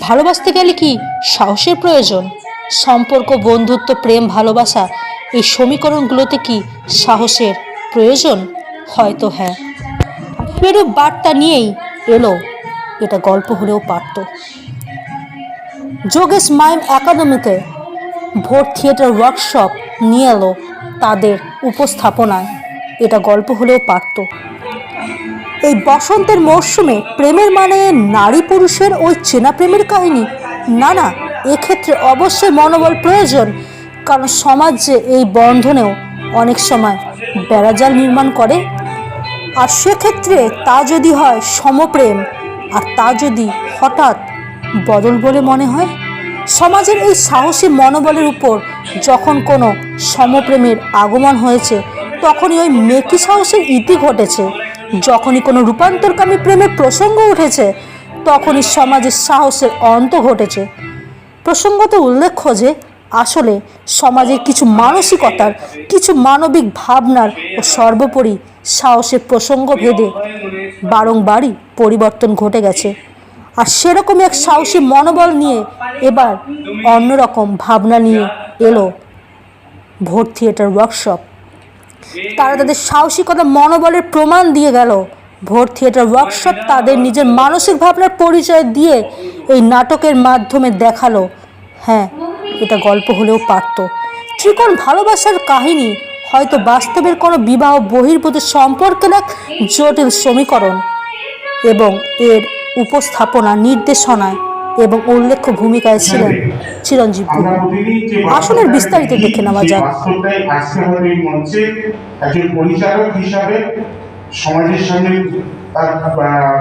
ভালোবাসতে গেলে কি সাহসের প্রয়োজন? সম্পর্ক, বন্ধুত্ব, প্রেম, ভালোবাসা, এই সমীকরণগুলোতে কি সাহসের প্রয়োজন? হয়তো হ্যাঁ। সেরূপ বার্তা নিয়েই এলো এটা গল্প হলেও পারত। যোগেশ মাইম একাডেমিতে ভোর থিয়েটার ওয়ার্কশপ নিয়ে এলো তাদের উপস্থাপনায় এটা গল্প হলেও পারত। এই বসন্তের মরশুমে প্রেমের মানে নারী পুরুষের ওই চেনা প্রেমের কাহিনী না, না, এক্ষেত্রে অবশ্যই মনোবল প্রয়োজন। কারণ সমাজ যে এই বন্ধনেও অনেক সময় বেড়াজাল নির্মাণ করে। আর সেক্ষেত্রে তা যদি হয় সমপ্রেম, আর তা যদি হঠাৎ বদল বলে মনে হয়, সমাজের এই সাহসী মনোবলের উপর যখন কোনো সমপ্রেমের আগমন হয়েছে, তখনই ওই মেকি সাহসের ইতি ঘটেছে। যখনই কোনো রূপান্তরকামী প্রেমের প্রসঙ্গ উঠেছে, তখনই সমাজের সাহসের অন্ত ঘটেছে। প্রসঙ্গত উল্লেখ্য যে আসলে সমাজের কিছু মানসিকতার, কিছু মানবিক ভাবনার ও সর্বোপরি সাহসের প্রসঙ্গ ভেদে বারংবারই পরিবর্তন ঘটে গেছে। আর সেরকমই এক সাহসী মনোবল নিয়ে এবার অন্যরকম ভাবনা নিয়ে এলো ভোর থিয়েটার ওয়ার্কশপ। তারা তাদের সাহসিকতা, মনোবলের প্রমাণ দিয়ে গেল। ভোর থিয়েটার ওয়ার্কশপ তাদের নিজের মানসিক ভাবনার পরিচয় দিয়ে এই নাটকের মাধ্যমে দেখালো, হ্যাঁ, এটা গল্প হলেও পারত। ত্রিকোণ ভালোবাসার কাহিনী হয়তো বাস্তবের কোনো বিবাহ বহির্ভূত সম্পর্কের এক জটিল সমীকরণ, এবং এর উপস্থাপনা, নির্দেশনায় এবং উল্লেখ্য ভূমিকায় ছিলেন চিরঞ্জীব গুহ। আসনের বিস্তারিত দেখে নেওয়া যাক। একজন পরিচালক হিসাবে সমাজের সামনে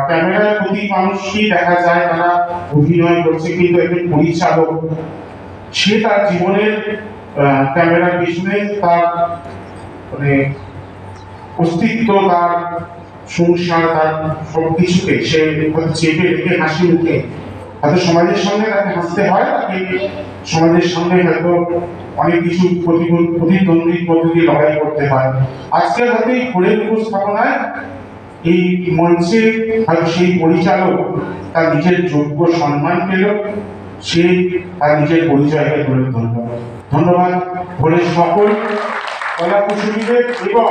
ক্যামেরার প্রতি মানুষই দেখা যায় তারা অভিনয় করছে, কিন্তু একজন পরিচালক সে তার জীবনের ক্যামেরার পিছনে তার অস্তিত্ব, তার সংসার, তার সবকিছুকে সে চেপে রেখে হাসি মুখে হয়তো সমাজের সামনে তাকে হাসতে হয়, তাকে সমাজের সামনে হয়তো অনেক কিছু প্রতিদ্বন্দ্বী পদ্ধতি লড়াই করতে হয়। আজকের হয়তো এই ঘোরের উপস্থাপনায় এই মঞ্চে হয়তো সেই পরিচালক তার নিজের যোগ্য সম্মান পেল, সে তার নিজের পরিচয়কে তুলে ধরল। ধন্যবাদ ঘোরের সকল কলা কুশলীদের এবং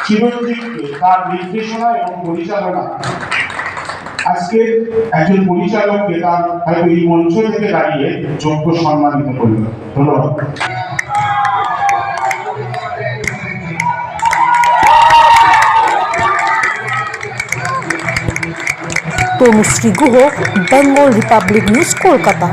চিরঞ্জীবকে তার নির্দেশনা এবং পরিচালনা। আজকে একজন পরিচালককে তার হয়তো এই মঞ্চ থেকে দাঁড়িয়ে যোগ্য সম্মানিত করল। ধন্যবাদ। Tanushree Guha, Bengal Republic news, Kolkata.